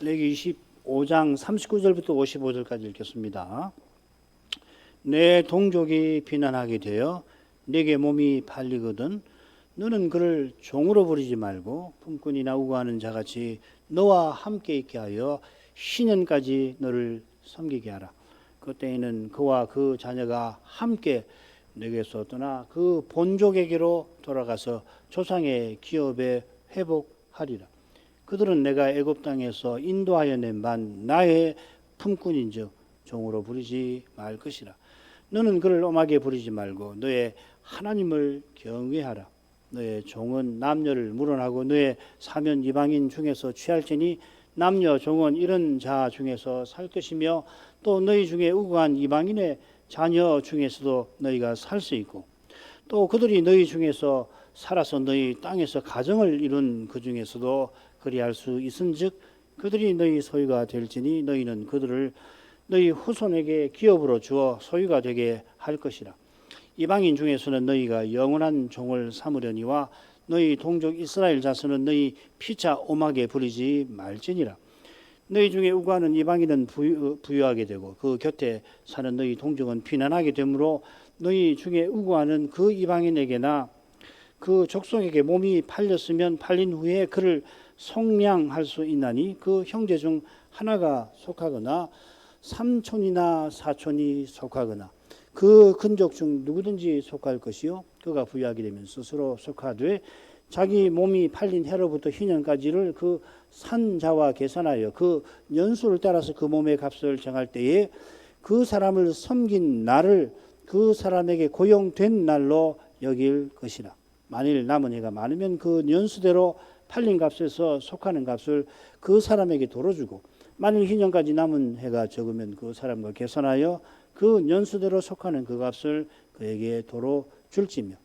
레위기 25장 39절부터 55절까지 읽겠습니다. 내 동족이 비난하게 되어 내게 몸이 팔리거든 너는 그를 종으로 부리지 말고 품꾼이나 우고하는 자같이 너와 함께 있게 하여 시년까지 너를 섬기게 하라. 그때에는 그와 그 자녀가 함께 내게서 떠나 그 본족에게로 돌아가서 조상의 기업에 회복하리라. 그들은 내가 애굽 땅에서 인도하여 낸 반 나의 품꾼인즉 종으로 부리지 말 것이라. 너는 그를 엄하게 부리지 말고 너의 하나님을 경외하라. 너의 종은 남녀를 물어나고 너의 사면 이방인 중에서 취할지니 남녀 종은 이런 자 중에서 살 것이며 또 너희 중에 우고한 이방인의 자녀 중에서도 너희가 살 수 있고 또 그들이 너희 중에서 살아서 너희 땅에서 가정을 이룬 그 중에서도 그리할 수 있은즉 그들이 너희 소유가 될지니 너희는 그들을 너희 후손에게 기업으로 주어 소유가 되게 할 것이라. 이방인 중에서는 너희가 영원한 종을 삼으려니와 너희 동족 이스라엘 자손은 너희 피차 오막에 부리지 말지니라. 너희 중에 우고하는 이방인은 부유하게 되고 그 곁에 사는 너희 동족은 비난하게 되므로 너희 중에 우고하는 그 이방인에게나 그 족속에게 몸이 팔렸으면 팔린 후에 그를 속량할 수 있나니 그 형제 중 하나가 속하거나 삼촌이나 사촌이 속하거나 그 근족 중 누구든지 속할 것이요 그가 부유하게 되면 스스로 속하되 자기 몸이 팔린 해로부터 희년까지를 그 산자와 계산하여 그 년수를 따라서 그 몸의 값을 정할 때에 그 사람을 섬긴 날을 그 사람에게 고용된 날로 여길 것이라. 만일 남은 해가 많으면 그 년수대로 팔린 값에서 속하는 값을 그 사람에게 도로 주고 만일 희년까지 남은 해가 적으면 그 사람과 계산하여 그 년수대로 속하는 그 값을 그에게 도로 줄지며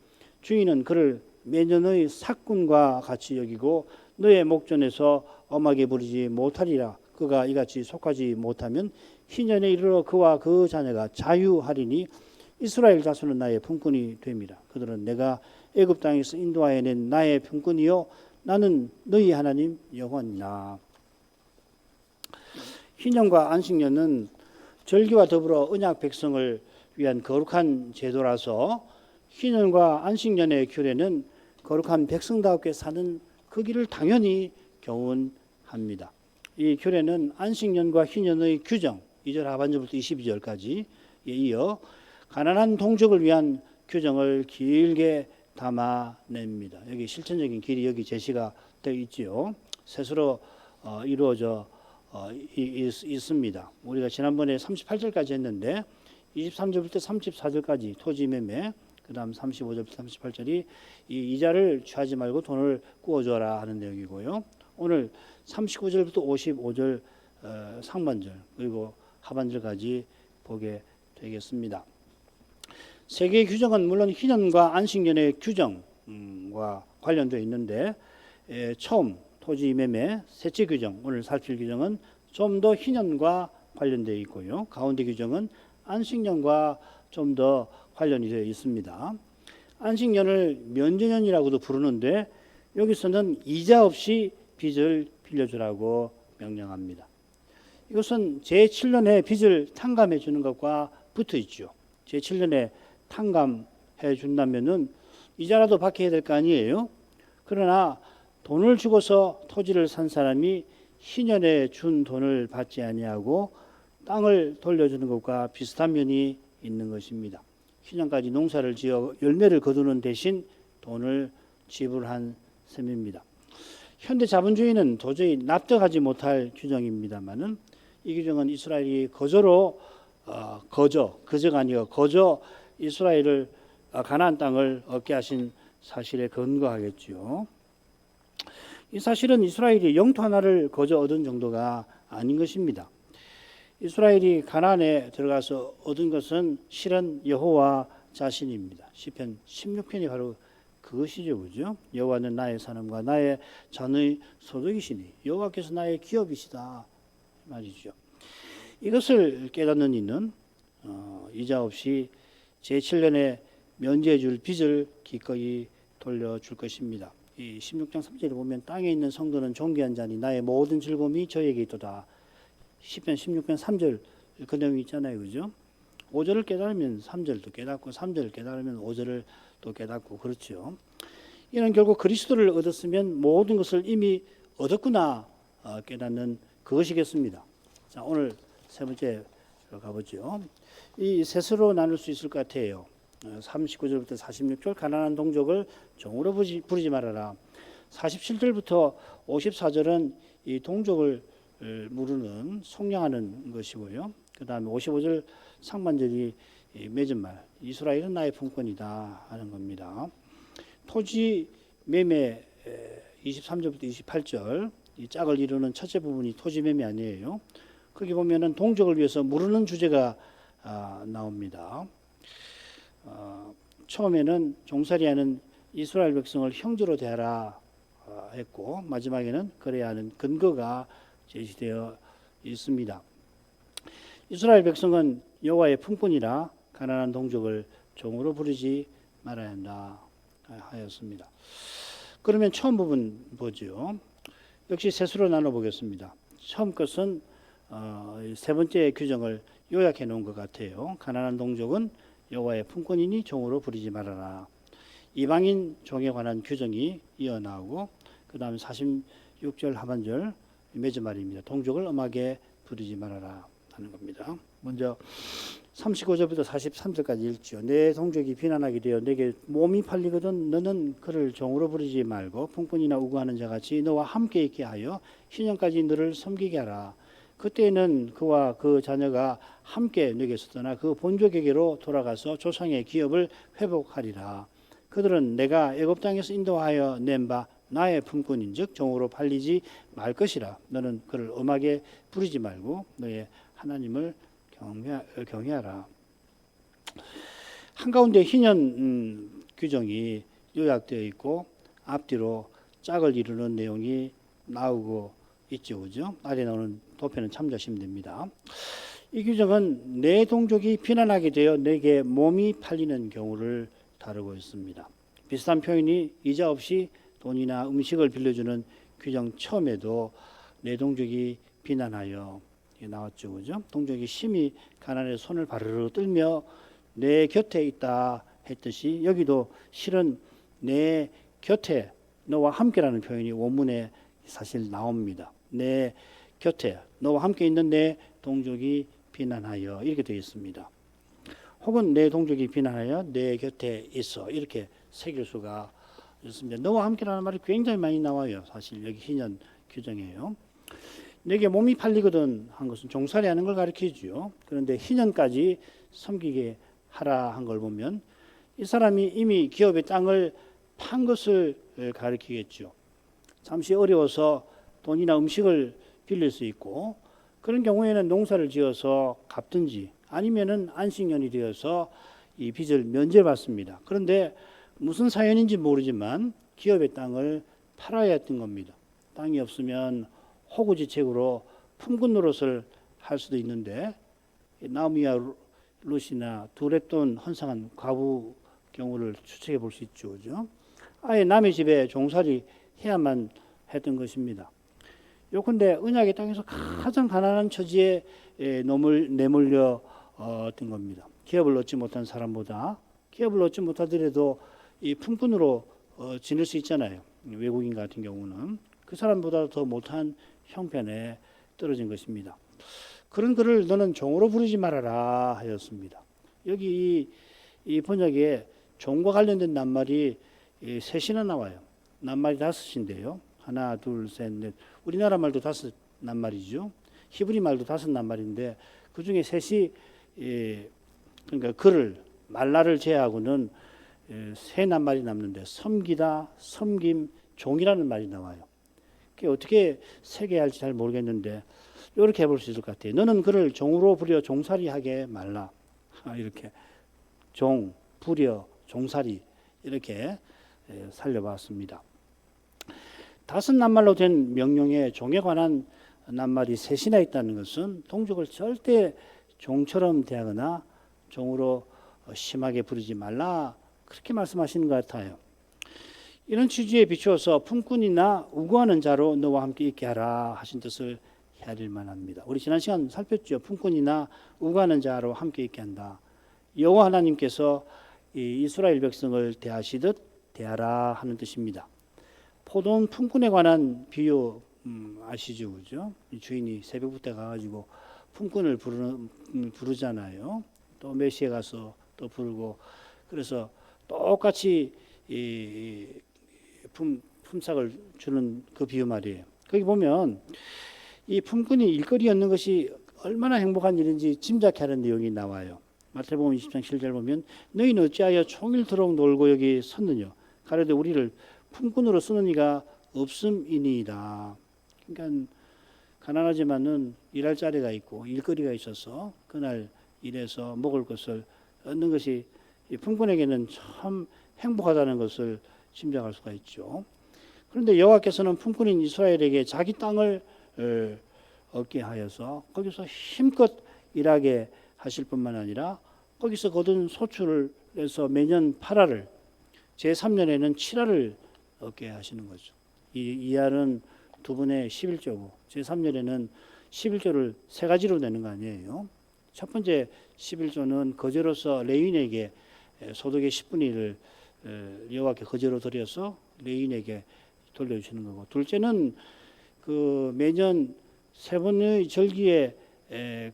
주인은 그를 매년의 삭군과 같이 여기고 너의 목전에서 엄하게 부리지 못하리라. 그가 이같이 속하지 못하면 희년에 이르러 그와 그 자녀가 자유하리니 이스라엘 자손은 나의 품꾼이 됩니다. 그들은 내가 애굽 땅에서 인도하여 낸 나의 품꾼이요 나는 너희 하나님 여호와니라. 희년과 안식년은 절기와 더불어 언약 백성을 위한 거룩한 제도라서 희년과 안식년의 규례는 거룩한 백성다웠게 사는 그 길을 당연히 교훈합니다. 이 규례는 안식년과 희년의 규정 2절 하반절부터 22절까지에 이어 가난한 동족을 위한 규정을 길게 담아냅니다. 여기 실천적인 길이 여기 제시가 되어 있지요. 셋으로 이루어져 있습니다. 우리가 지난번에 38절까지 했는데 23절부터 34절까지 토지 매매, 그 다음 35절부터 38절이 이 이자를 취하지 말고 돈을 꾸어줘라 하는 내용이고요. 오늘 39절부터 55절 상반절 그리고 하반절까지 보게 되겠습니다. 세 개의 규정은 물론 희년과 안식년의 규정과 관련되어 있는데 처음 토지 매매 셋째 규정 오늘 살필 규정은 좀 더 희년과 관련되어 있고요. 가운데 규정은 안식년과 좀 더 관련이 되어 있습니다. 안식년을 면제년이라고도 부르는데 여기서는 이자 없이 빚을 빌려주라고 명령합니다. 이것은 제7년에 빚을 탕감해 주는 것과 붙어 있죠. 제7년에 탕감해 준다면은 이자라도 받게 해야 될 거 아니에요. 그러나 돈을 주고서 토지를 산 사람이 희년에 준 돈을 받지 아니하고 땅을 돌려주는 것과 비슷한 면이 있는 것입니다. 희년까지 농사를 지어 열매를 거두는 대신 돈을 지불한 셈입니다. 현대 자본주의는 도저히 납득하지 못할 규정입니다만은 이 규정은 이스라엘이 거저가 아니고 거저 이스라엘을 가나안 땅을 얻게 하신 사실에 근거하겠죠. 이 사실은 이스라엘이 영토 하나를 거저 얻은 정도가 아닌 것입니다. 이스라엘이 가나안에 들어가서 얻은 것은 실은 여호와 자신입니다. 시편 16편이 바로 그것이죠, 그죠? 여호와는 나의 사람과 나의 자녀의 소득이시니 여호와께서 나의 기업이시다 말이죠. 이것을 깨닫는 이는 이자 없이 제7년에 면제해 줄 빚을 기꺼이 돌려줄 것입니다. 이 16장 3절에 보면 땅에 있는 성도는 존귀한 자니 나의 모든 즐거움이 저에게 있도다. 시편 16편 3절 그 내용이 있잖아요. 그죠? 5절을 깨달으면 3절도 깨닫고 3절을 깨달으면 5절을 또 깨닫고 그렇죠. 이는 결국 그리스도를 얻었으면 모든 것을 이미 얻었구나 깨닫는 그것이겠습니다. 자, 오늘 세 번째로 가보죠. 이 셋으로 나눌 수 있을 것 같아요. 39절부터 46절 가난한 동족을 종으로 부르지 말아라. 47절부터 54절은 이 동족을 부르는 속량하는 것이고요. 그 다음에 55절 상반절이 맺은 말 이스라엘은 나의 품권이다 하는 겁니다. 토지 매매 23절부터 28절 이 짝을 이루는 첫째 부분이 토지 매매 아니에요. 거기 보면은 동족을 위해서 물으는 주제가 나옵니다. 처음에는 종살이하는 이스라엘 백성을 형제로 대하라 했고 마지막에는 그래야 하는 근거가 제시되어 있습니다. 이스라엘 백성은 여호와의 품꾼이라 가난한 동족을 종으로 부르지 말아야 한다 하였습니다. 그러면 처음 부분 보죠. 역시 셋으로 나눠보겠습니다. 처음 것은 세 번째 규정을 요약해 놓은 것 같아요. 가난한 동족은 여호와의 품꾼이니 종으로 부르지 말아라. 이방인 종에 관한 규정이 이어나오고 그 다음에 46절 하반절 맺은 말입니다. 동족을 엄하게 부르지 말아라 하는 겁니다. 먼저 35절부터 43절까지 읽죠. 내 동족이 비난하게 되어 내게 몸이 팔리거든 너는 그를 종으로 부르지 말고 품꾼이나 우고하는 자같이 너와 함께 있게 하여 희년까지 너를 섬기게 하라. 그때는 그와 그 자녀가 함께 너에게서 떠나 그 본족에게로 돌아가서 조상의 기업을 회복하리라. 그들은 내가 애굽 땅에서 인도하여 낸 바 나의 품꾼인즉 종으로 팔리지 말 것이라. 너는 그를 엄하게 부르지 말고 너의 하나님을 경외하라. 한가운데 희년 규정이 요약되어 있고 앞뒤로 짝을 이루는 내용이 나오고 있죠. 그죠? 아래 나오는 도표는 참조하시면 됩니다. 이 규정은 내 동족이 비난하게 되어 내게 몸이 팔리는 경우를 다루고 있습니다. 비슷한 표현이 이자 없이 돈이나 음식을 빌려주는 규정 처음에도 내 동족이 비난하여 나왔죠. 그죠? 동족이 심히 가난해 손을 바르르 떨며 내 곁에 있다 했듯이 여기도 실은 내 곁에 너와 함께라는 표현이 원문에 사실 나옵니다. 내 곁에 너와 함께 있는 내 동족이 비난하여 이렇게 되어 있습니다. 혹은 내 동족이 비난하여 내 곁에 있어 이렇게 새길 수가 있습니다. 너와 함께라는 말이 굉장히 많이 나와요. 사실 여기 희년 규정이에요. 내게 몸이 팔리거든 한 것은 종살이 하는 걸 가르치죠. 그런데 희년까지 섬기게 하라 한 걸 보면 이 사람이 이미 기업의 땅을 판 것을 가르치겠죠. 잠시 어려워서 돈이나 음식을 빌릴 수 있고 그런 경우에는 농사를 지어서 갚든지 아니면은 안식년이 되어서 이 빚을 면제받습니다. 그런데 무슨 사연인지 모르지만 기업의 땅을 팔아야 했던 겁니다. 땅이 없으면 호구지책으로 품꾼 노릇을 할 수도 있는데 나오미와 룻이나 두렙돈 헌상한 과부 경우를 추측해 볼 수 있죠. 그죠? 아예 남의 집에 종살이 해야만 했던 것입니다. 요컨대 언약의 땅에서 가장 가난한 처지에 내몰려 든 겁니다. 기업을 얻지 못한 사람보다 기업을 얻지 못하더라도 이 품꾼으로 지낼 수 있잖아요. 외국인 같은 경우는 그 사람보다 더 못한 형편에 떨어진 것입니다. 그런 그를 너는 종으로 부르지 말아라 하였습니다. 여기 이 번역에 종과 관련된 낱말이 셋이나 나와요. 낱말이 다섯인데요. 하나, 둘, 셋, 넷. 우리나라 말도 다섯 낱말이죠. 히브리 말도 다섯 낱말인데 그 중에 셋이 그러니까 그를 말라를 제외하고는 세 낱말이 남는데 섬기다, 섬김, 종이라는 말이 나와요. 그게 어떻게 새겨야 할지 잘 모르겠는데 이렇게 해볼 수 있을 것 같아요. 너는 그를 종으로 부려 종살이하게 말라. 이렇게 종, 부려, 종살이 이렇게 살려봤습니다. 다섯 낱말로 된 명령에 종에 관한 낱말이 셋이나 있다는 것은 동족을 절대 종처럼 대하거나 종으로 심하게 부르지 말라 그렇게 말씀하시는 것 같아요. 이런 취지에 비추어서 품꾼이나 우고하는 자로 너와 함께 있게 하라 하신 뜻을 헤아릴 만합니다. 우리 지난 시간 살폈죠. 품꾼이나 우고하는 자로 함께 있게 한다. 여호와 하나님께서 이스라엘 백성을 대하시듯 대하라 하는 뜻입니다. 포도원 품꾼에 관한 비유 아시죠, 그죠? 주인이 새벽부터 가가지고 품꾼을 부르잖아요. 또 몇 시에 가서 또 부르고, 그래서 똑같이 품삯을 주는 그 비유 말이에요. 거기 보면 이 품꾼이 일거리 얻는 것이 얼마나 행복한 일인지 짐작케 하는 내용이 나와요. 마태복음 20장 7절 보면 너희는 어찌하여 종일토록 놀고 여기 섰느냐 가로되 우리를 품꾼으로 쓰는 이가 없음이니이다. 그러니까 가난하지만은 일할 자리가 있고 일거리가 있어서 그날 일해서 먹을 것을 얻는 것이 품꾼에게는 참 행복하다는 것을 짐작할 수가 있죠. 그런데 여호와께서는 품꾼인 이스라엘에게 자기 땅을 얻게 하여서 거기서 힘껏 일하게 하실 뿐만 아니라 거기서 거둔 소출을 내서 매년 8알을 제3년에는 7알을 얻게 하시는 거죠. 이 알은 두 분의 11조고 제3년에는 11조를 세 가지로 내는 거 아니에요. 첫 번째 11조는 거제로서 레위인에게 소득의 10분의 1을 여호와께 거제로 드려서 레위인에게 돌려주시는 거고, 둘째는 그 매년 세 번의 절기에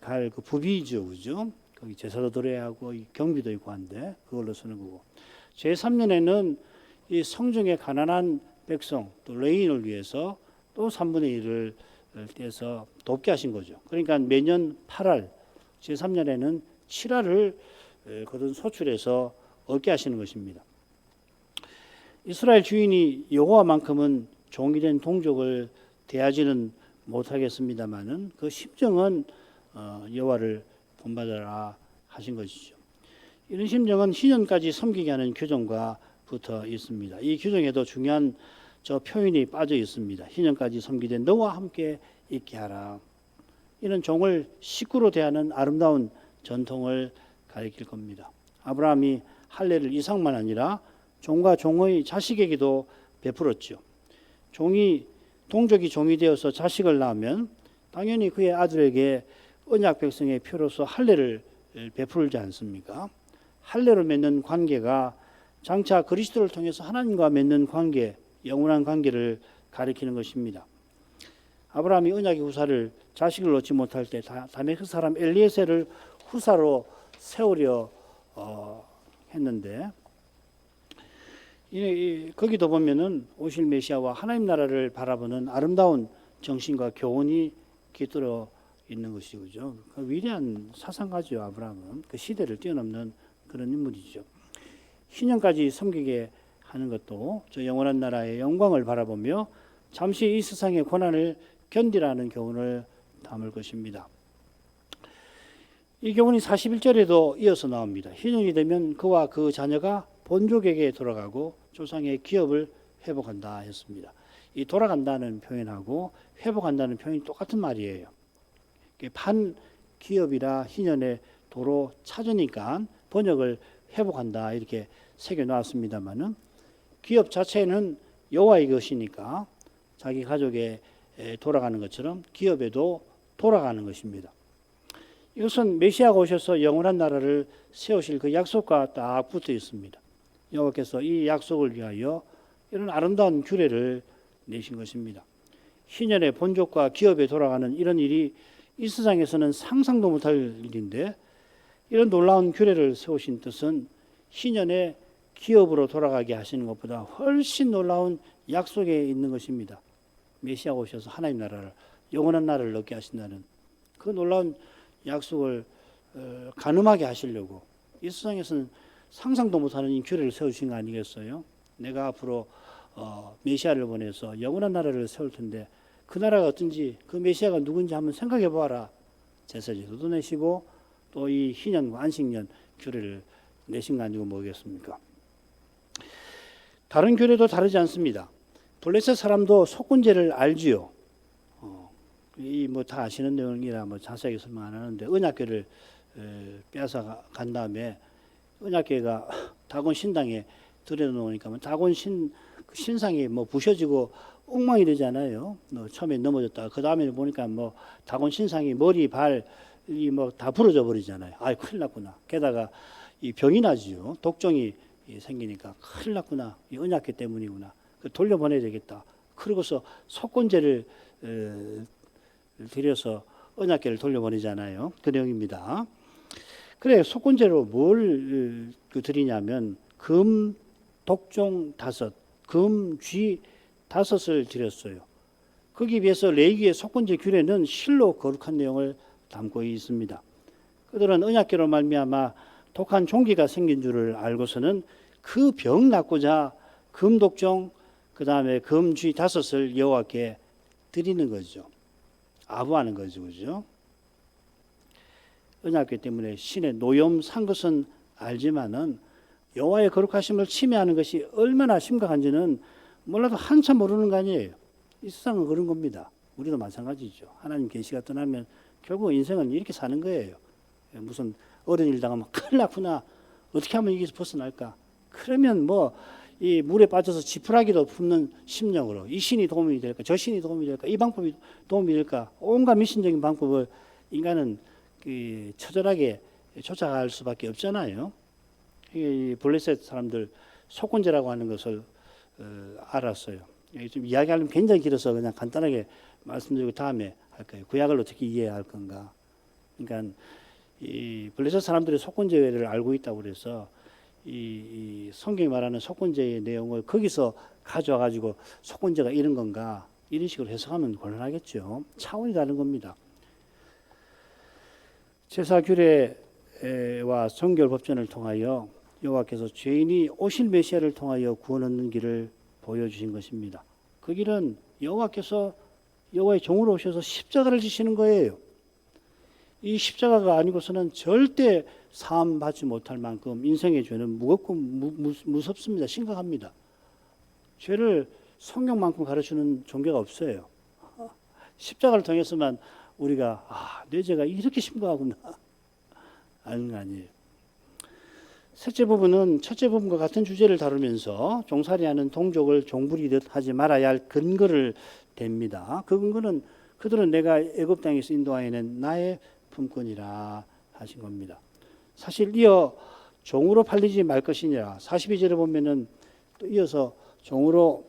갈 그 부비죠, 그죠? 거기 제사도 드려야 하고 경비도 있고 한데 그걸로 쓰는 거고, 제3년에는 이 성중의 가난한 백성 또 레위인을 위해서 또 3분의 1을 떼서 돕게 하신 거죠. 그러니까 매년 8알, 제3년에는 7알을 거둔 소출해서 얻게 하시는 것입니다. 이스라엘 주인이 여호와만큼은 종이 된 동족을 대하지는 못하겠습니다마는 그 심정은 여호와를 본받아라 하신 것이죠. 이런 심정은 희년까지 섬기게 하는 규정과 붙어 있습니다. 이 규정에도 중요한 저 표현이 빠져 있습니다. 희년까지 섬기되 너와 함께 있게 하라. 이는 종을 식구로 대하는 아름다운 전통을 가리킬 겁니다. 아브라함이 할례를 이삭만 아니라 종과 종의 자식에게도 베풀었죠. 동족이 종이 되어서 자식을 낳으면 당연히 그의 아들에게 언약 백성의 표로서 할례를 베풀지 않습니까? 할례로 맺는 관계가 장차 그리스도를 통해서 하나님과 맺는 관계, 영원한 관계를 가리키는 것입니다. 아브라함이 언약의 후사를 자식을 얻지 못할 때 다메섹 사람 엘리에셀을 후사로 세우려 했는데, 거기도 보면은 오실 메시아와 하나님 나라를 바라보는 아름다운 정신과 교훈이 깃들어 있는 것이죠. 그 위대한 사상가죠. 아브라함은 그 시대를 뛰어넘는 그런 인물이죠. 희년까지 섬기게 하는 것도 저 영원한 나라의 영광을 바라보며 잠시 이 세상의 고난을 견디라는 교훈을 담을 것입니다. 이 교훈이 41절에도 이어서 나옵니다. 희년이 되면 그와 그 자녀가 본족에게 돌아가고 조상의 기업을 회복한다 했습니다. 이 돌아간다는 표현하고 회복한다는 표현이 똑같은 말이에요. 판 기업이라 희년에 도로 찾으니까 번역을 회복한다 이렇게 새겨 놨습니다만은, 기업 자체는 여호와의 것이니까 자기 가족에 돌아가는 것처럼 기업에도 돌아가는 것입니다. 이것은 메시아가 오셔서 영원한 나라를 세우실 그 약속과 딱 붙어 있습니다. 여호와께서 이 약속을 위하여 이런 아름다운 규례를 내신 것입니다. 희년의 본족과 기업에 돌아가는 이런 일이 이 세상에서는 상상도 못할 일인데, 이런 놀라운 규례를 세우신 뜻은 희년의 기업으로 돌아가게 하시는 것보다 훨씬 놀라운 약속에 있는 것입니다. 메시아가 오셔서 하나님 나라를, 영원한 나라를 얻게 하신다는 그 놀라운 약속을 가늠하게 하시려고 이 세상에서는 상상도 못하는 이 규례를 세우신 거 아니겠어요? 내가 앞으로 메시아를 보내서 영원한 나라를 세울 텐데 그 나라가 어떤지, 그 메시아가 누군지 한번 생각해 보아라. 제사제도도 내시고 또 이 희년과 안식년 규례를 내신 거 아니고 뭐겠습니까? 다른 규례도 다르지 않습니다. 블레셋 사람도 속군제를 알지요. 이 뭐 다 아시는 내용이라 뭐 자세하게 설명 안 하는데, 언약궤를 빼앗아 간 다음에 언약궤가 다곤 신당에 들여놓으니까 다곤 신 그 신상이 뭐 부셔지고 엉망이 되잖아요. 처음에 넘어졌다가 그 다음에 보니까 뭐 다곤 신상이 머리 발이 뭐 다 부러져 버리잖아요. 아이 큰일 났구나. 게다가 이 병이 나지요. 독종이 생기니까 큰일 났구나. 이 언약궤 때문이구나. 돌려보내야 되겠다. 그러고서 속건제를 들여서 언약궤를 돌려보내잖아요. 그 내용입니다. 그래 속건제로 뭘 드리냐면 금, 독종 5, 금, 쥐 5을 드렸어요. 거기에 비해서 레위기의 속건제 규례는 실로 거룩한 내용을 담고 있습니다. 그들은 언약궤로 말미암아 독한 종기가 생긴 줄을 알고서는 그 병 낫고자 금, 독종 그 다음에 금, 쥐 5을 여호와께 드리는 거죠. 아부하는 거죠, 그죠? 언약궤 때문에 신의 노염 산 것은 알지만은 여호와의 거룩하심을 침해하는 것이 얼마나 심각한지는 몰라도 한참 모르는 거 아니에요. 이 세상은 그런 겁니다. 우리도 마찬가지죠. 하나님 계시가 떠나면 결국 인생은 이렇게 사는 거예요. 무슨 어려운 일 당하면 큰일 났구나. 어떻게 하면 여기서 벗어날까? 그러면 뭐 이 물에 빠져서 지푸라기도 품는 심령으로 이 신이 도움이 될까? 저 신이 도움이 될까? 이 방법이 도움이 될까? 온갖 미신적인 방법을 인간은 처절하게 쫓아갈 수밖에 없잖아요. 이 블레셋 사람들 속건제라고 하는 것을 알았어요. 좀 이야기하려면 굉장히 길어서 그냥 간단하게 말씀드리고 다음에 할 거예요. 구약을 어떻게 이해해야 할 건가? 그러니까 이 블레셋 사람들이 속건제를 알고 있다고 그래서 이 성경이 말하는 속건제의 내용을 거기서 가져와 가지고 속건제가 이런 건가 이런 식으로 해석하면 곤란하겠죠. 차원이 다른 겁니다. 제사 규례와 성결 법전을 통하여 여호와께서 죄인이 오실 메시아를 통하여 구원 얻는 길을 보여주신 것입니다. 그 길은 여호와께서 여호와의 종으로 오셔서 십자가를 지시는 거예요. 이 십자가가 아니고서는 절대 사함 받지 못할 만큼 인생의 죄는 무겁고 무섭습니다. 심각합니다. 죄를 성경만큼 가르치는 종교가 없어요. 십자가를 통해서만 우리가 내 죄가 이렇게 심각하구나 아는 거 아니에요. 셋째 부분은 첫째 부분과 같은 주제를 다루면서 종살이하는 동족을 종부리듯 하지 말아야 할 근거를 댑니다. 그 근거는 그들은 내가 애굽 땅에서 인도하여낸 나의 품꾼이라 하신 겁니다. 사실 이어 종으로 팔리지 말 것이니라 42절에 보면은 또 이어서 종으로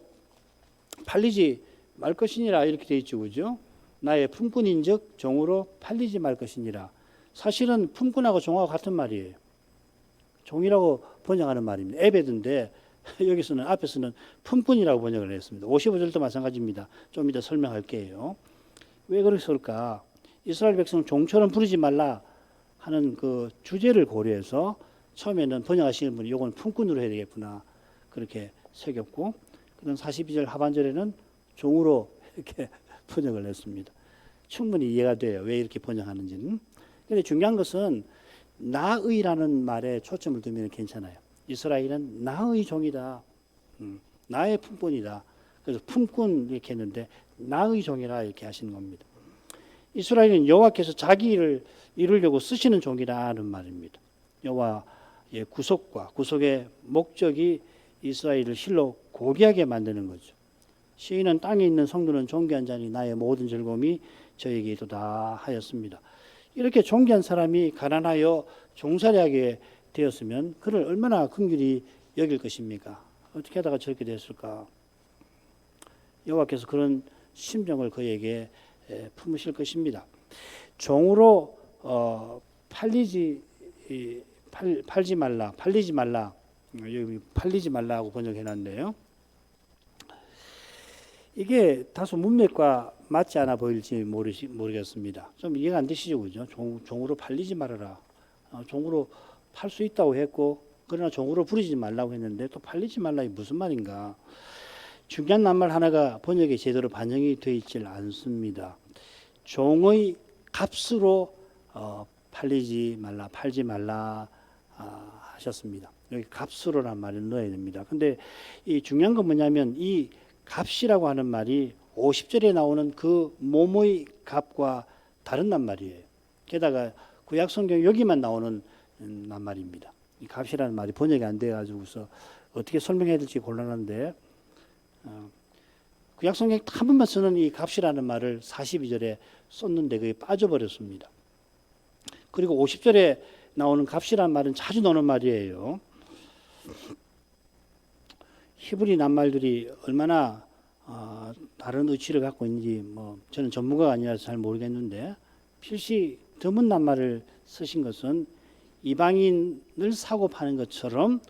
팔리지 말 것이니라 이렇게 되어 있죠, 그죠? 나의 품꾼인즉 종으로 팔리지 말 것이니라. 사실은 품꾼하고 종하고 같은 말이에요. 종이라고 번역하는 말입니다. 에베드인데 여기서는 앞에서는 품꾼이라고 번역을 했습니다. 55절도 마찬가지입니다. 좀 이따 설명할게요. 왜 그랬을까? 이스라엘 백성 종처럼 부르지 말라 하는 그 주제를 고려해서 처음에는 번역하시는 분이 이건 품꾼으로 해야 되겠구나 그렇게 새겼고 그다음 42절 하반절에는 종으로 이렇게 번역을 했습니다. 충분히 이해가 돼요. 왜 이렇게 번역하는지는. 그런데 중요한 것은 나의라는 말에 초점을 두면 괜찮아요. 이스라엘은 나의 종이다. 나의 품꾼이다. 그래서 품꾼 이렇게 했는데 나의 종이라 이렇게 하시는 겁니다. 이스라엘은 여호와께서 자기 일을 이루려고 쓰시는 종이라는 말입니다. 여호와의 구속의 목적이 이스라엘을 실로 고귀하게 만드는 거죠. 시인은 땅에 있는 성도는 존귀한 자니 나의 모든 즐거움이 저에게 있도다 하였습니다. 이렇게 존귀한 사람이 가난하여 종살이하게 되었으면 그를 얼마나 긍휼히 여길 것입니까? 어떻게 하다가 저렇게 됐을까? 여호와께서 그런 심정을 그에게 품으실 것입니다. 종으로 팔리지 말라 여기 팔리지 말라고 번역해놨네요. 이게 다소 문맥과 맞지 않아 보일지 모르겠습니다. 좀 이해가 안 되시죠, 그죠? 종으로 팔리지 말아라. 종으로 팔 수 있다고 했고, 그러나 종으로 부리지 말라고 했는데 또 팔리지 말라 이게 무슨 말인가? 중요한 낱말 하나가 번역에 제대로 반영이 되어 있질 않습니다. 종의 값으로 팔지 말라 하셨습니다. 여기 값으로란 말을 넣어야 됩니다. 근데 이 중요한 건 뭐냐면 이 값이라고 하는 말이 50절에 나오는 그 몸의 값과 다른 낱말이에요. 게다가 구약 성경 여기만 나오는 낱말입니다. 이 값이라는 말이 번역이 안 돼가지고서 어떻게 설명해야 될지 곤란한데 그 약성경 한 번만 쓰는 이 값이라는 말을 42절에 썼는데 그게 빠져버렸습니다. 그리고 50절에 나오는 값이라는 말은 자주 나오는 말이에요. 히브리 낱말들이 얼마나 다른 의치를 갖고 있는지 저는 전문가가 아니라서 잘 모르겠는데 필시 드문 낱말을 쓰신 것은 이방인을 사고 파는 것처럼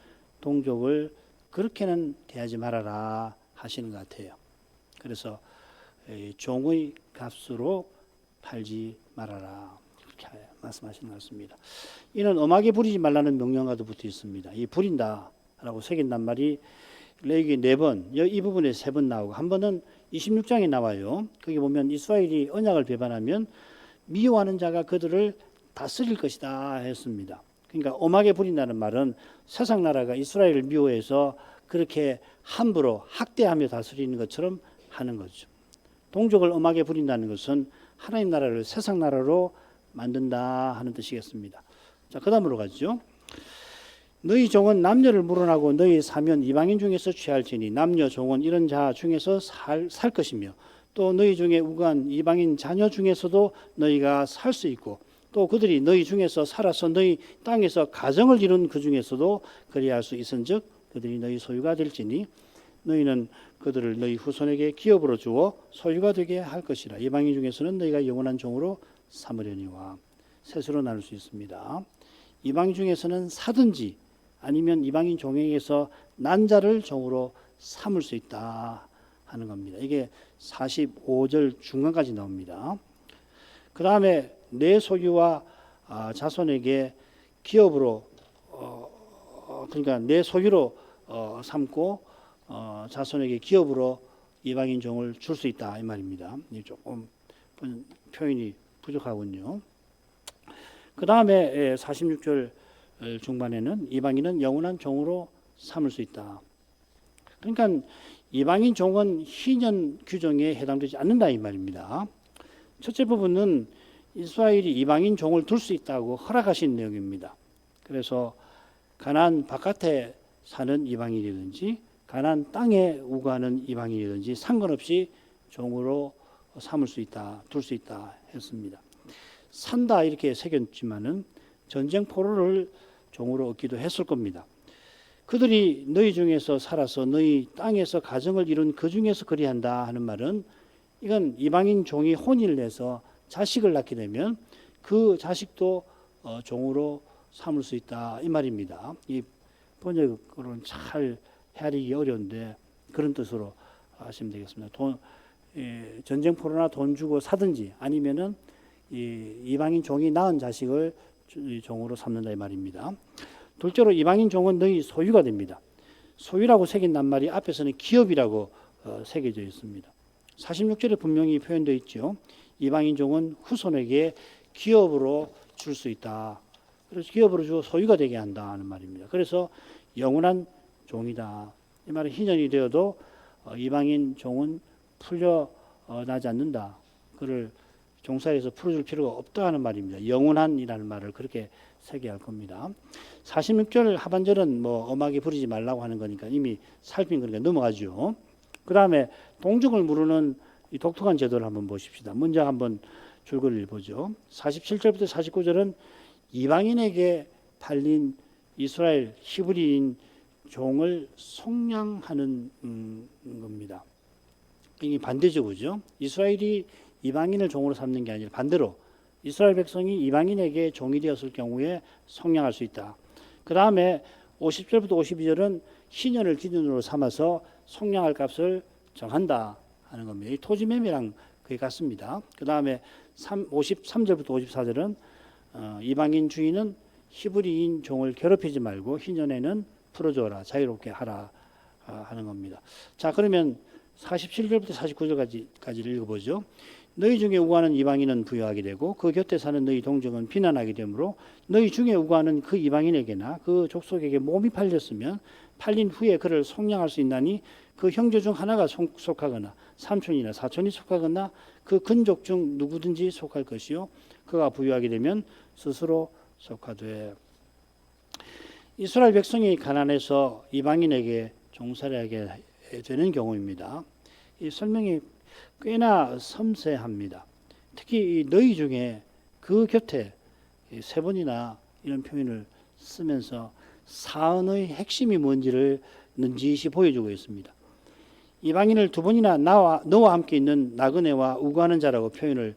동족을 그렇게는 대하지 말아라 하시는 것 같아요. 그래서 종의 값으로 팔지 말아라 그렇게 말씀하시는 것 같습니다. 이는 엄하게 부리지 말라는 명령과도 붙어 있습니다. 이 부린다라고 새긴 낱말이 레위기 4번, 이 부분에 3번 나오고 한 번은 26장에 나와요. 거기 보면 이스라엘이 언약을 배반하면 미워하는 자가 그들을 다스릴 것이다 했습니다. 그러니까 엄하게 부린다는 말은 세상 나라가 이스라엘을 미워해서 그렇게 함부로 학대하며 다스리는 것처럼 하는 거죠. 동족을 엄하게 부린다는 것은 하나님 나라를 세상 나라로 만든다 하는 뜻이겠습니다. 자, 그 다음으로 가죠. 너희 종은 남녀를 물어나고 너희 사면 이방인 중에서 취할지니 남녀 종은 이런 자 중에서 살 것이며 또 너희 중에 우간 이방인 자녀 중에서도 너희가 살 수 있고 또 그들이 너희 중에서 살아서 너희 땅에서 가정을 이룬 그 중에서도 그리할 수 있은즉 그들이 너희 소유가 될지니 너희는 그들을 너희 후손에게 기업으로 주어 소유가 되게 할 것이라. 이방인 중에서는 너희가 영원한 종으로 삼으려니와. 셋으로 나눌 수 있습니다. 이방인 중에서는 사든지 아니면 이방인 종에게서 난 자를 종으로 삼을 수 있다 하는 겁니다. 이게 45절 중간까지 나옵니다. 그 다음에 내 소유와 자손에게 기업으로 그러니까 내 소유로 삼고 자손에게 기업으로 이방인 종을 줄 수 있다 이 말입니다. 조금 표현이 부족하군요. 그 다음에 46절 중반에는 이방인은 영원한 종으로 삼을 수 있다. 그러니까 이방인 종은 희년 규정에 해당되지 않는다 이 말입니다. 첫째 부분은 이스라엘이 이방인 종을 둘 수 있다고 허락하신 내용입니다. 그래서 가나안 바깥에 사는 이방인이든지 가나안 땅에 우거하는 이방인이든지 상관없이 종으로 삼을 수 있다, 둘 수 있다 했습니다. 산다 이렇게 새겼지만은 전쟁 포로를 종으로 얻기도 했을 겁니다. 그들이 너희 중에서 살아서 너희 땅에서 가정을 이룬 그 중에서 그리한다 하는 말은 이건 이방인 종이 혼인을 해서 자식을 낳게 되면 그 자식도 종으로 삼을 수 있다 이 말입니다. 이 번역으로는 잘 헤아리기 어려운데 그런 뜻으로 하시면 되겠습니다. 전쟁 포로나 돈 주고 사든지 아니면은 이방인 종이 낳은 자식을 종으로 삼는다 이 말입니다. 둘째로 이방인 종은 너희 소유가 됩니다. 소유라고 새긴 낱말이 앞에서는 기업이라고 새겨져 있습니다. 46절에 분명히 표현되어 있죠. 이방인 종은 후손에게 기업으로 줄 수 있다. 그래서 기업으로 주어 소유가 되게 한다 하는 말입니다. 그래서 영원한 종이다. 이 말은 희년이 되어도 이방인 종은 풀려나지 않는다. 그를 종살이에서 풀어줄 필요가 없다 하는 말입니다. 영원한이라는 말을 그렇게 새겨야 할 겁니다. 46절 하반절은 엄하게 부리지 말라고 하는 거니까 이미 살핀 거니까 넘어가죠. 그 다음에 동족을 무르는 이 독특한 제도를 한번 보십시다. 먼저 한번 줄거리를 보죠. 47절부터 49절은 이방인에게 팔린 이스라엘 히브리인 종을 속량하는 겁니다. 이게 반대죠, 그죠? 이스라엘이 이방인을 종으로 삼는 게 아니라 반대로 이스라엘 백성이 이방인에게 종이 되었을 경우에 속량할 수 있다. 그 다음에 50절부터 52절은 희년을 기준으로 삼아서 속량할 값을 정한다 하는 겁니다. 이 토지 매매랑 그게 같습니다. 그 다음에 53절부터 54절은 이방인 주인은 히브리인 종을 괴롭히지 말고 희년에는 풀어줘라, 자유롭게 하라 하는 겁니다. 자, 그러면 47절부터 49절까지를 읽어보죠. 너희 중에 우고하는 이방인은 부여하게 되고 그 곁에 사는 너희 동족은 비난하게 되므로 너희 중에 우고하는 그 이방인에게나 그 족속에게 몸이 팔렸으면 팔린 후에 그를 속량할 수 있나니 그 형제 중 하나가 속하거나 삼촌이나 사촌이 속하거나 그 근족 중 누구든지 속할 것이요 그가 부여하게 되면 스스로 속하되. 이스라엘 백성이 가난해서 이방인에게 종살이하게 되는 경우입니다. 이 설명이 꽤나 섬세합니다. 특히 너희 중에 그 곁에 세 번이나 이런 표현을 쓰면서 사언의 핵심이 뭔지를 넌지시 보여주고 있습니다. 이방인을 두 번이나 너와 함께 있는 나그네와 우고하는 자라고 표현을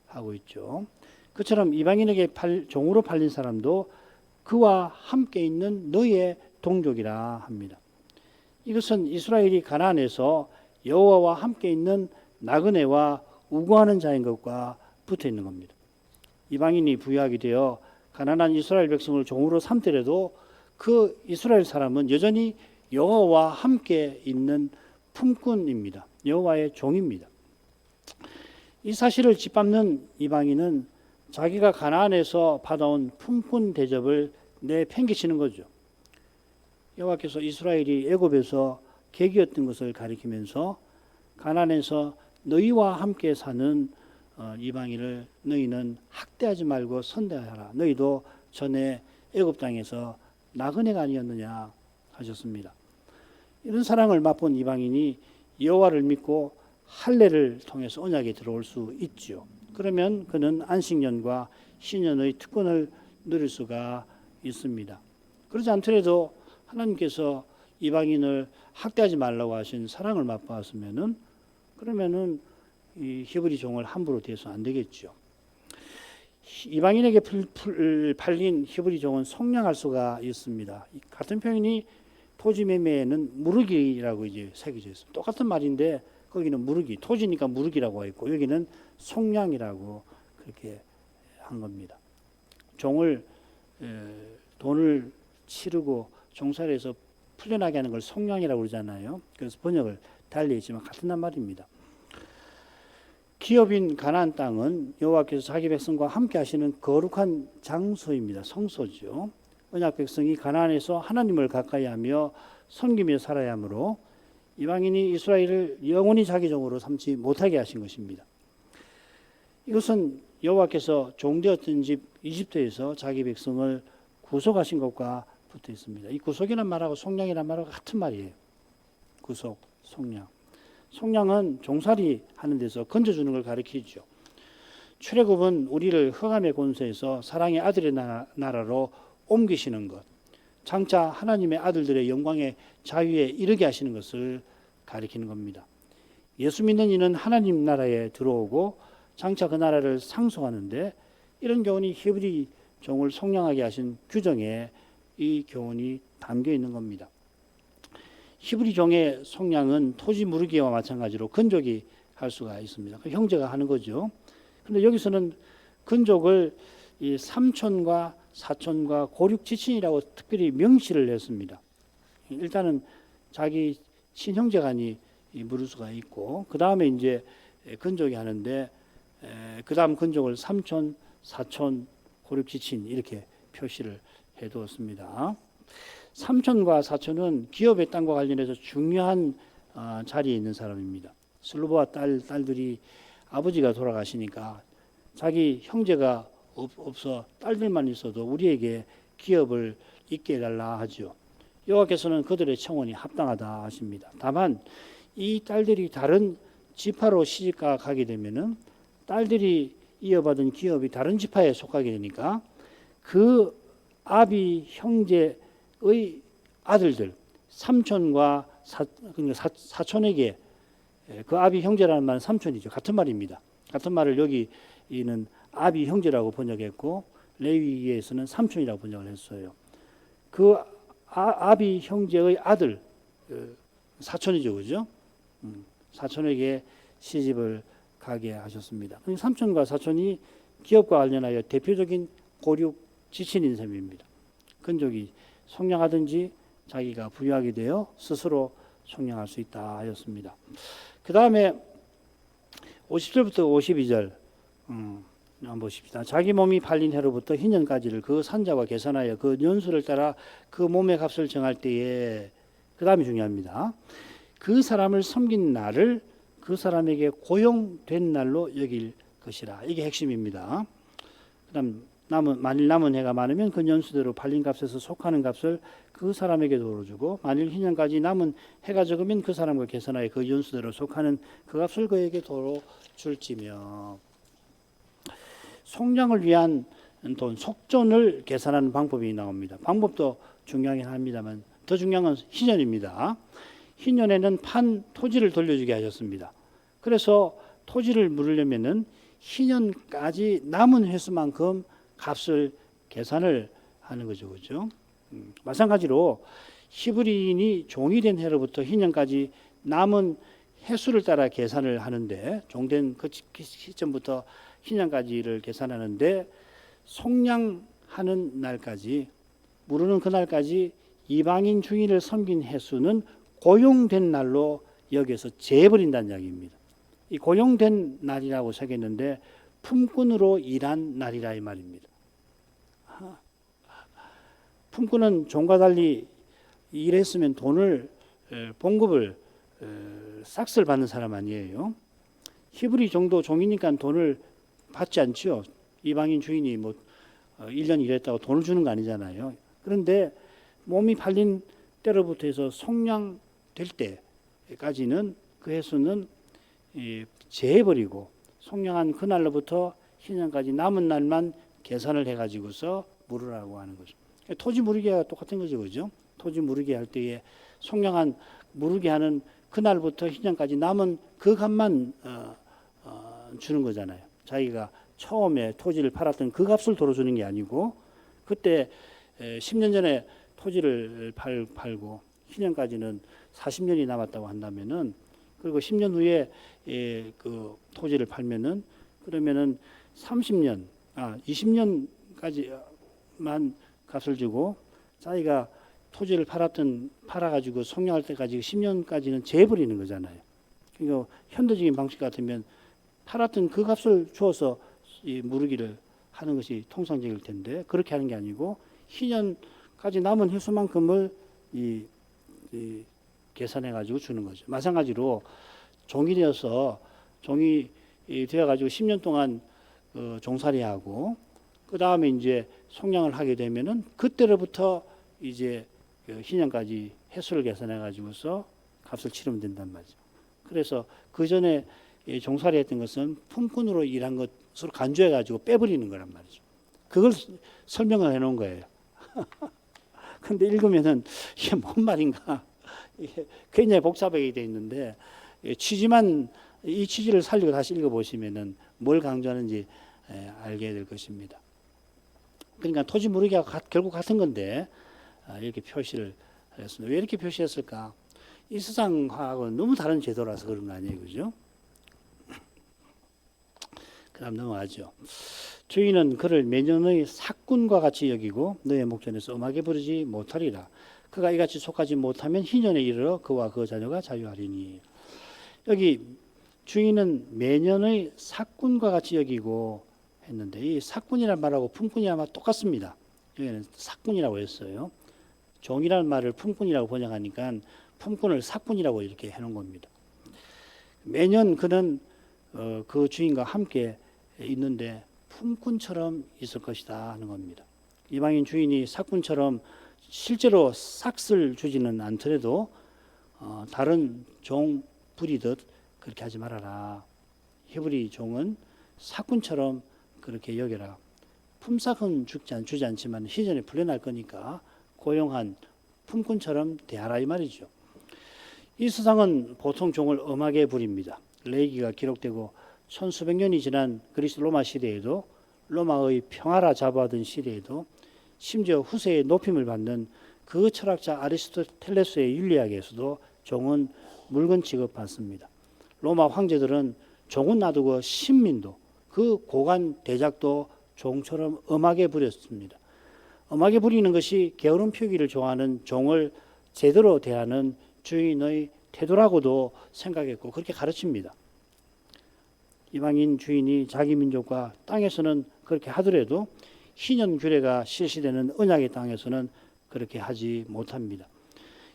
하고 있죠. 그처럼 이방인에게 종으로 팔린 사람도 그와 함께 있는 너의 동족이라 합니다. 이것은 이스라엘이 가나안에서 여호와와 함께 있는 나그네와 우고하는 자인 것과 붙어 있는 겁니다. 이방인이 부유하게 되어 가난한 이스라엘 백성을 종으로 삼더라도 그 이스라엘 사람은 여전히 여호와와 함께 있는 품꾼입니다. 여호와의 종입니다. 이 사실을 짓밟는 이방인은 자기가 가나안에서 받아온 품꾼 대접을 내팽개치는 거죠. 여호와께서 이스라엘이 애굽에서 객이었던 것을 가리키면서 가나안에서 너희와 함께 사는 이방인을 너희는 학대하지 말고 선대하라. 너희도 전에 애굽 땅에서 나그네가 아니었느냐 하셨습니다. 이런 사랑을 맛본 이방인이 여호와를 믿고 할례를 통해서 언약에 들어올 수 있죠. 그러면 그는 안식년과 신년의 특권을 누릴 수가 있습니다. 그렇지 않더라도 하나님께서 이방인을 학대하지 말라고 하신 사랑을 맛보았으면은 그러면은 이 히브리 종을 함부로 대해서 안 되겠죠. 이방인에게 팔린 히브리 종은 속량할 수가 있습니다. 같은 표현이 토지 매매에는 무르기라고 이제 새겨져 있습니다. 똑같은 말인데 거기는 무르기, 토지니까 무르기라고 했고 여기는 속량이라고 그렇게 한 겁니다. 종을 돈을 치르고 종살이에서 풀려나게 하는 걸 속량이라고 그러잖아요. 그래서 번역을 달리 했지만 같은 말입니다. 기업인 가나안 땅은 여호와께서 자기 백성과 함께 하시는 거룩한 장소입니다. 성소죠. 언약 백성이 가나안에서 하나님을 가까이 하며 섬기며 살아야 하므로 이방인이 이스라엘을 영원히 자기 종으로 삼지 못하게 하신 것입니다. 이것은 여호와께서 종되었던 집 이집트에서 자기 백성을 구속하신 것과 붙어 있습니다. 이 구속이란 말하고 속량이란 말하고 같은 말이에요. 구속, 속량. 속량은 종살이 하는 데서 건져주는 걸 가리키죠. 출애굽은 우리를 흑암의 권세에서 사랑의 아들의 나라로 옮기시는 것, 장차 하나님의 아들들의 영광의 자유에 이르게 하시는 것을 가리키는 겁니다. 예수 믿는 이는 하나님 나라에 들어오고 장차 그 나라를 상속하는데 이런 교훈이 히브리 종을 속량하게 하신 규정에 이 교훈이 담겨 있는 겁니다. 히브리 종의 속량은 토지 무르기와 마찬가지로 건족이 할 수가 있습니다. 그 형제가 하는 거죠. 그런데 여기서는 건족을 이 삼촌과 사촌과 고륙 지친이라고 특별히 명시를 했습니다. 일단은 자기 친형제간이 물을 수가 있고 그 다음에 이제 건족이 하는데 그 다음 건족을 삼촌, 사촌, 고륙 지친 이렇게 표시를 해두었습니다. 삼촌과 사촌은 기업의 땅과 관련해서 중요한 자리에 있는 사람입니다. 슬로보와 딸들이 아버지가 돌아가시니까 자기 형제가 없어 딸들만 있어도 우리에게 기업을 있게 해달라 하죠. 여호와께서는 그들의 청혼이 합당하다 하십니다. 다만 이 딸들이 다른 지파로 시집가 가게 되면은 딸들이 이어받은 기업이 다른 지파에 속하게 되니까 그 아비 형제의 아들들 삼촌과 그러니까 사촌에게 그 아비 형제라는 말은 삼촌이죠. 같은 말입니다. 같은 말을 여기는 아비 형제라고 번역했고 레위기에서는 삼촌이라고 번역을 했어요. 그 아비 형제의 아들 사촌이죠, 그죠? 사촌에게 시집을 가게 하셨습니다. 삼촌과 사촌이 기업과 관련하여 대표적인 고륙 지친인 셈입니다. 건족이 속량하든지 자기가 부유하게 되어 스스로 속량할 수 있다 하였습니다. 그 다음에 50절부터 52절 한번 보십시다. 자기 몸이 팔린 해로부터 희년까지를 그 산자와 계산하여 그 년수를 따라 그 몸의 값을 정할 때에 그 다음이 중요합니다. 그 사람을 섬긴 날을 그 사람에게 고용된 날로 여길 것이라. 이게 핵심입니다. 그 다음 만일 남은 해가 많으면 그 연수대로 팔린 값에서 속하는 값을 그 사람에게 도로 주고, 만일 희년까지 남은 해가 적으면 그 사람과 계산하여 그 연수대로 속하는 그 값을 그에게 도로 줄지며. 속량을 위한 돈, 속전을 계산하는 방법이 나옵니다. 방법도 중요하긴 합니다만 더 중요한 건 희년입니다. 희년에는 판 토지를 돌려주게 하셨습니다. 그래서 토지를 물으려면은 희년까지 남은 횟수만큼 값을 계산을 하는 거죠, 그죠? 마찬가지로 히브리인이 종이 된 해로부터 희년까지 남은 횟수를 따라 계산을 하는데, 종된 그 시점부터 희년까지를 계산하는데, 속량하는 날까지, 물으는 그날까지 이방인 주인을 섬긴 횟수는 고용된 날로 여기서 재버린다는 이야기입니다. 이 고용된 날이라고 새겼는데 품꾼으로 일한 날이라 이 말입니다. 품꾼은 종과 달리 일했으면 돈을, 봉급을, 싹스를 받는 사람 아니에요. 히브리 종도 종이니까 돈을 받지 않죠. 이방인 주인이 뭐 1년 일했다고 돈을 주는 거 아니잖아요. 그런데 몸이 팔린 때로부터 해서 속량될 때까지는 그 횟수는 재해버리고, 속량한 그날로부터 희년까지 남은 날만 계산을 해가지고서 물으라고 하는 거죠. 토지 무르기와 똑같은 거죠, 그죠? 토지 무르기 할 때에 속량한 무르기 하는 그날부터 희년까지 남은 그 값만 주는 거잖아요. 자기가 처음에 토지를 팔았던 그 값을 도로 주는 게 아니고, 그때 10년 전에 토지를 팔고 희년까지는 40년이 남았다고 한다면은, 그리고 10년 후에 그 토지를 팔면은, 그러면은 20년까지만 값을 주고, 자기가 토지를 팔아가지고 속량할 때까지 10년까지는 재버리는 거잖아요. 그러니까 현대적인 방식 같으면 팔았던 그 값을 주어서 이 무르기를 하는 것이 통상적일 텐데, 그렇게 하는 게 아니고 희년까지 남은 횟수만큼을 계산해 가지고 주는 거죠. 마찬가지로 종이 되어서 종이 되어 가지고 10년 동안 종살이하고, 그 다음에 이제 속량을 하게 되면은 그때로부터 이제 희년까지 횟수를 계산해 가지고서 값을 치르면 된단 말이죠. 그래서 그 전에 종살이했던 것은 품꾼으로 일한 것으로 간주해 가지고 빼버리는 거란 말이죠. 그걸 설명을 해놓은 거예요. 근데 읽으면은 이게 뭔 말인가? 이게 굉장히 복잡하게 돼 있는데, 이 취지를 살리고 다시 읽어보시면은 뭘 강조하는지 알게 될 것입니다. 그러니까 토지 무르기하고 결국 같은 건데, 이렇게 표시를 했습니다. 왜 이렇게 표시했을까? 이 세상하고는 너무 다른 제도라서 그런 거 아니에요, 그죠? 그다음 넘어가죠. 주인은 그를 매년의 삭군과 같이 여기고 너의 목전에서 음하게 부르지 못하리라. 그가 이같이 속하지 못하면 희년에 이르러 그와 그 자녀가 자유하리니. 여기 주인은 매년의 삭군과 같이 여기고 했는데, 이 삭군이란 말하고 품꾼이란 말 똑같습니다. 여기는 삭군이라고 했어요. 종이라는 말을 품꾼이라고 번역하니까 품꾼을 삭군이라고 이렇게 해놓은 겁니다. 매년 그는 그 주인과 함께 있는데 품꾼처럼 있을 것이다 하는 겁니다. 이방인 주인이 삭군처럼 실제로 삭슬 주지는 않더라도 다른 종 부리듯 그렇게 하지 말아라. 히브리 종은 삭군처럼 그렇게 여겨라. 품삯은 주지 않지만 희전에 풀려날 거니까 고용한 품꾼처럼 대하라 이 말이죠. 이 세상은 보통 종을 엄하게 부립니다. 레위기가 기록되고 천수백 년이 지난 그리스 로마 시대에도, 로마의 평화라 자부하던 시대에도, 심지어 후세의 높임을 받는 그 철학자 아리스토텔레스의 윤리학에서도 종은 물건 취급받습니다. 로마 황제들은 종은 놔두고 신민도, 그 고관 대작도 종처럼 엄하게 부렸습니다. 엄하게 부리는 것이 게으른 표기를 좋아하는 종을 제대로 대하는 주인의 태도라고도 생각했고 그렇게 가르칩니다. 이방인 주인이 자기 민족과 땅에서는 그렇게 하더라도 희년 규례가 실시되는 언약의 땅에서는 그렇게 하지 못합니다.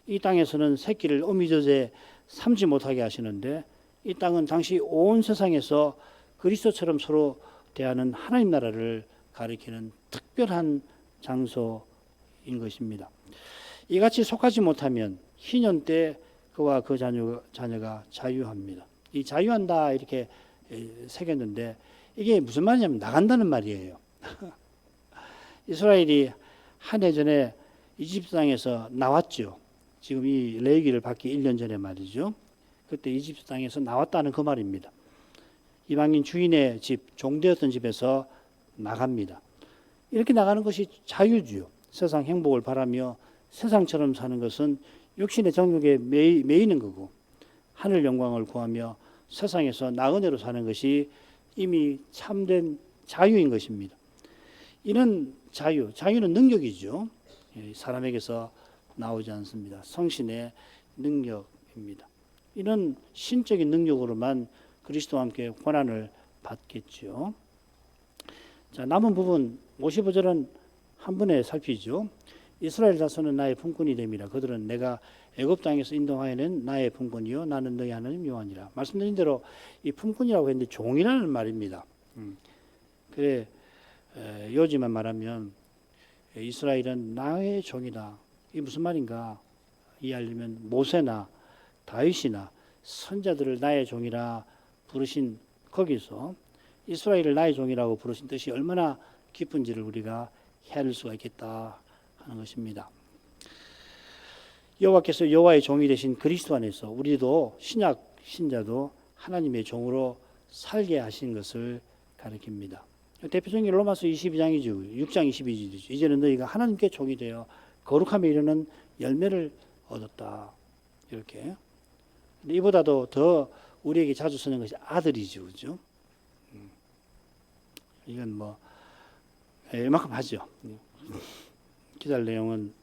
이 땅에서는 새끼를 어미젖에 삼지 못하게 하시는데, 이 땅은 당시 온 세상에서 그리스도처럼 서로 대하는 하나님 나라를 가리키는 특별한 장소인 것입니다. 이같이 속하지 못하면 희년 때 그와 그 자녀가 자유합니다. 이 자유한다 이렇게 새겼는데 이게 무슨 말이냐면 나간다는 말이에요. 이스라엘이 한 해 전에 이집트 땅에서 나왔죠. 지금 이 레위기를 받기 1년 전에 말이죠. 그때 이집트 땅에서 나왔다는 그 말입니다. 이방인 주인의 집, 종되었던 집에서 나갑니다. 이렇게 나가는 것이 자유지요. 세상 행복을 바라며 세상처럼 사는 것은 육신의 정욕에 매이는 거고, 하늘 영광을 구하며 세상에서 나그네로 사는 것이 이미 참된 자유인 것입니다. 이는 자유는 능력이죠. 사람에게서 나오지 않습니다. 성신의 능력입니다. 이런 신적인 능력으로만 그리스도와 함께 고난을 받겠죠. 자, 남은 부분 55절은 한 번에 살피죠. 이스라엘 자손은 나의 품꾼이 됨이라. 그들은 내가 애굽 땅에서 인도하여낸 나의 품꾼이요 나는 너희 하나님 여호와니라. 말씀드린 대로 이 품꾼이라고 했는데 종이라는 말입니다. 그래 요지만 말하면 이스라엘은 나의 종이다. 이게 무슨 말인가 이해하려면 모세나 다윗이나 선자들을 나의 종이라 부르신 거기서 이스라엘을 나의 종이라고 부르신 뜻이 얼마나 깊은지를 우리가 헤아릴 수가 있겠다 하는 것입니다. 여호와께서 여호와의 종이 되신 그리스도 안에서 우리도 신약 신자도 하나님의 종으로 살게 하신 것을 가리킵니다. 대표적인 게 로마서 22장이죠. 6장 22절이죠. 이제는 너희가 하나님께 종이 되어 거룩함에 이르는 열매를 얻었다. 이렇게. 근데 이보다도 더 우리에게 자주 쓰는 것이 아들이죠. 그죠? 이건 뭐 이만큼 하죠. 기달 내용은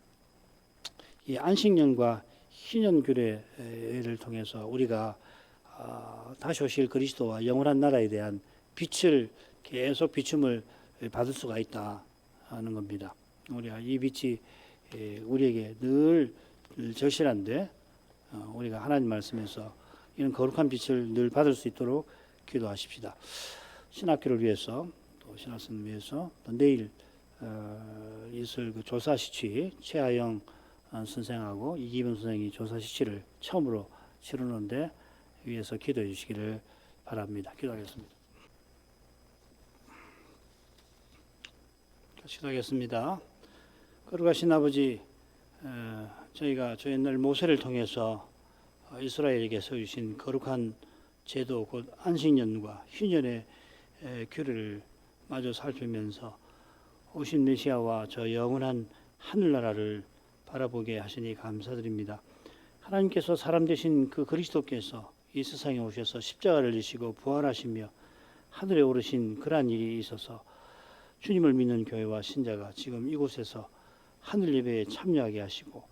이 안식년과 희년규례를 통해서 우리가 다시 오실 그리스도와 영원한 나라에 대한 빛을 계속 비춤을 받을 수가 있다 하는 겁니다. 우리가 이 빛이 우리에게 늘 절실한데 우리가 하나님 말씀에서 이런 거룩한 빛을 늘 받을 수 있도록 기도하십시다. 신학교를 위해서 또 신학생을 위해서 또 내일 있을 그 조사시취 최하영 선생하고 이기범 선생이 조사시취를 처음으로 치르는데 위해서 기도해 주시기를 바랍니다. 기도하겠습니다. 기도하겠습니다. 거룩하신 아버지, 저희가 저 옛날 모세를 통해서 이스라엘에게 세우신 거룩한 제도 곧 안식년과 희년의 규례를 마저 살피면서 오신 메시아와 저 영원한 하늘나라를 바라보게 하시니 감사드립니다. 하나님께서 사람 되신 그 그리스도께서 이 세상에 오셔서 십자가를 지시고 부활하시며 하늘에 오르신 그러한 일이 있어서 주님을 믿는 교회와 신자가 지금 이곳에서 하늘 예배에 참여하게 하시고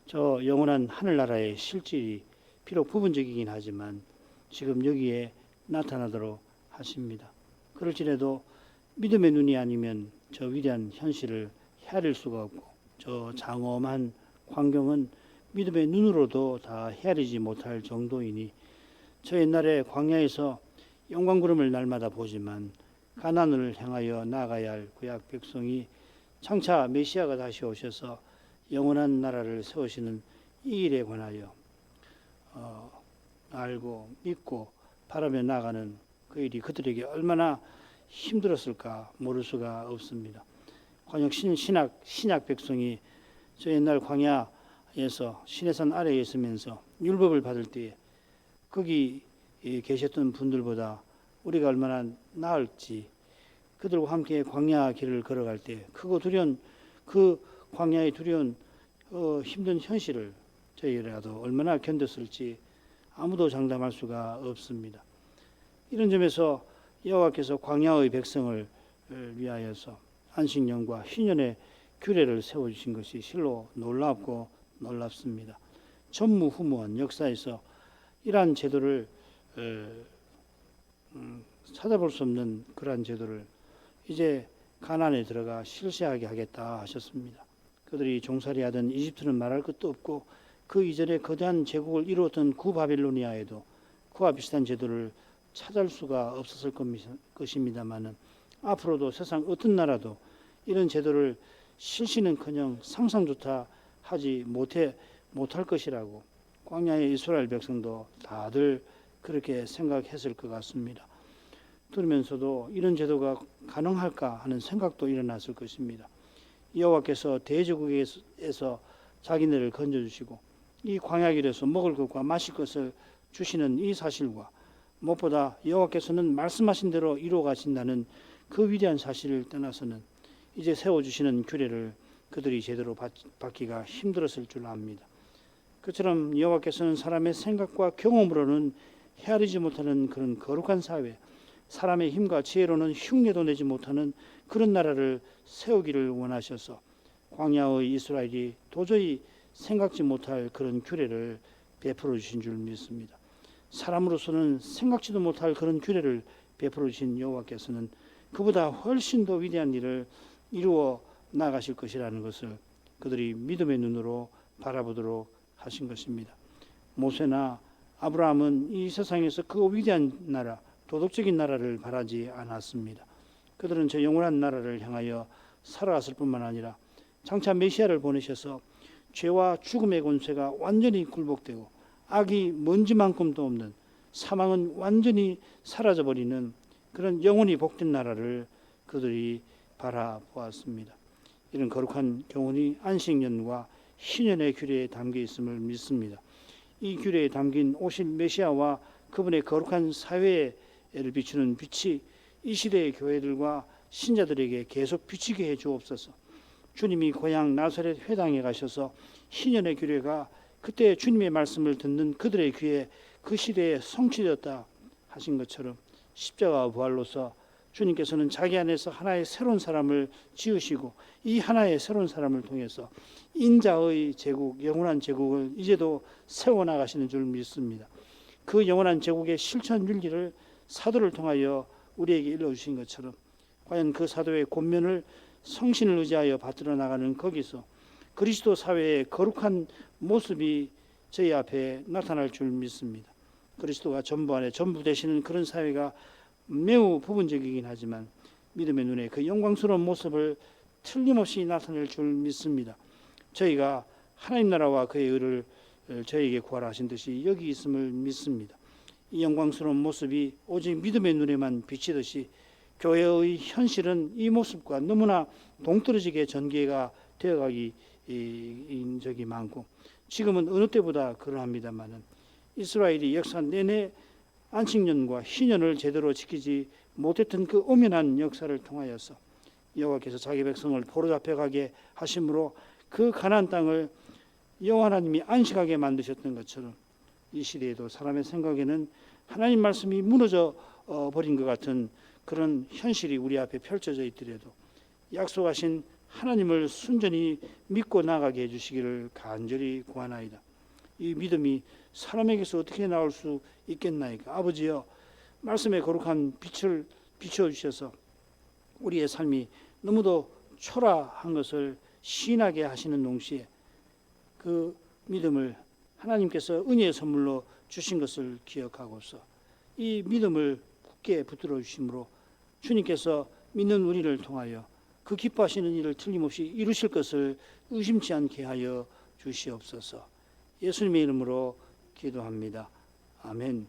저 영원한 하늘나라의 실질이 비록 부분적이긴 하지만 지금 여기에 나타나도록 하십니다. 그럴지라도 믿음의 눈이 아니면 저 위대한 현실을 헤아릴 수가 없고 저 장엄한 광경은 믿음의 눈으로도 다 헤아리지 못할 정도이니 저 옛날에 광야에서 영광구름을 날마다 보지만 가나안을 향하여 나아가야 할 구약 백성이 장차 메시아가 다시 오셔서 영원한 나라를 세우시는 이 일에 관하여 알고 믿고 바라며 나아가는 그 일이 그들에게 얼마나 힘들었을까 모를 수가 없습니다. 관역 신약 백성이 저 옛날 광야에서 시내산 아래에 있으면서 율법을 받을 때에 거기 계셨던 분들보다 우리가 얼마나 나을지 그들과 함께 광야 길을 걸어갈 때 크고 두려운 그 광야의 두려운 힘든 현실을 저희라도 얼마나 견뎠을지 아무도 장담할 수가 없습니다. 이런 점에서 여호와께서 광야의 백성을 위하여서 안식년과 희년의 규례를 세워주신 것이 실로 놀랍고 놀랍습니다. 전무후무한 역사에서 이러한 제도를 찾아볼 수 없는 그러한 제도를 이제 가나안에 들어가 실시하게 하겠다 하셨습니다. 그들이 종살이하던 이집트는 말할 것도 없고 그 이전에 거대한 제국을 이루었던 구바빌로니아에도 그와 비슷한 제도를 찾을 수가 없었을 것입니다만은 앞으로도 세상 어떤 나라도 이런 제도를 실시는커녕 상상조차 하지 못할 것이라고 광야의 이스라엘 백성도 다들 그렇게 생각했을 것 같습니다. 들으면서도 이런 제도가 가능할까 하는 생각도 일어났을 것입니다. 여호와께서 대제국에서 자기네를 건져주시고 이 광야길에서 먹을 것과 마실 것을 주시는 이 사실과 무엇보다 여호와께서는 말씀하신 대로 이루어 가신다는 그 위대한 사실을 떠나서는 이제 세워주시는 규례를 그들이 제대로 받기가 힘들었을 줄 압니다. 그처럼 여호와께서는 사람의 생각과 경험으로는 헤아리지 못하는 그런 거룩한 사회, 사람의 힘과 지혜로는 흉내도 내지 못하는 그런 나라를 세우기를 원하셔서 광야의 이스라엘이 도저히 생각지 못할 그런 규례를 베풀어 주신 줄 믿습니다. 사람으로서는 생각지도 못할 그런 규례를 베풀어 주신 여호와께서는 그보다 훨씬 더 위대한 일을 이루어 나가실 것이라는 것을 그들이 믿음의 눈으로 바라보도록 하신 것입니다. 모세나 아브라함은 이 세상에서 그 위대한 나라, 도덕적인 나라를 바라지 않았습니다. 그들은 저 영원한 나라를 향하여 살아갔을 뿐만 아니라 장차 메시아를 보내셔서 죄와 죽음의 권세가 완전히 굴복되고 악이 먼지만큼도 없는, 사망은 완전히 사라져버리는 그런 영원히 복된 나라를 그들이 바라보았습니다. 이런 거룩한 교훈이 안식년과 희년의 규례에 담겨 있음을 믿습니다. 이 규례에 담긴 오실 메시아와 그분의 거룩한 사회를 비추는 빛이 이 시대의 교회들과 신자들에게 계속 비치게 해 주옵소서. 주님이 고향 나사렛 회당에 가셔서 희년의 규례가 그때 주님의 말씀을 듣는 그들의 귀에 그 시대에 성취되었다 하신 것처럼 십자가와 부활로서 주님께서는 자기 안에서 하나의 새로운 사람을 지으시고 이 하나의 새로운 사람을 통해서 인자의 제국, 영원한 제국을 이제도 세워나가시는 줄 믿습니다. 그 영원한 제국의 실천 윤리를 사도를 통하여 우리에게 일러주신 것처럼 과연 그 사도의 권면을 성신을 의지하여 받들어 나가는 거기서 그리스도 사회의 거룩한 모습이 저희 앞에 나타날 줄 믿습니다. 그리스도가 전부 안에 전부 되시는 그런 사회가 매우 부분적이긴 하지만 믿음의 눈에 그 영광스러운 모습을 틀림없이 나타낼 줄 믿습니다. 저희가 하나님 나라와 그의 의를 저희에게 구하라 하신 듯이 여기 있음을 믿습니다. 이 영광스러운 모습이 오직 믿음의 눈에만 비치듯이 교회의 현실은 이 모습과 너무나 동떨어지게 전개가 되어가기 적이 많고 지금은 어느 때보다 그러합니다마는 이스라엘이 역사 내내 안식년과 희년을 제대로 지키지 못했던 그 엄연한 역사를 통하여서 여호와께서 자기 백성을 포로잡혀 가게 하심으로 그 가나안 땅을 여호와 하나님이 안식하게 만드셨던 것처럼 이 시대에도 사람의 생각에는 하나님 말씀이 무너져 버린 것 같은 그런 현실이 우리 앞에 펼쳐져 있더라도 약속하신 하나님을 순전히 믿고 나가게 해주시기를 간절히 구하나이다. 이 믿음이 사람에게서 어떻게 나올 수 있겠나이까. 아버지여, 말씀의 거룩한 빛을 비춰주셔서 우리의 삶이 너무도 초라한 것을 시인하게 하시는 동시에 그 믿음을 하나님께서 은혜의 선물로 주신 것을 기억하고서 이 믿음을 굳게 붙들어 주심으로 주님께서 믿는 우리를 통하여 그 기뻐하시는 일을 틀림없이 이루실 것을 의심치 않게 하여 주시옵소서. 예수님의 이름으로 기도합니다. 아멘.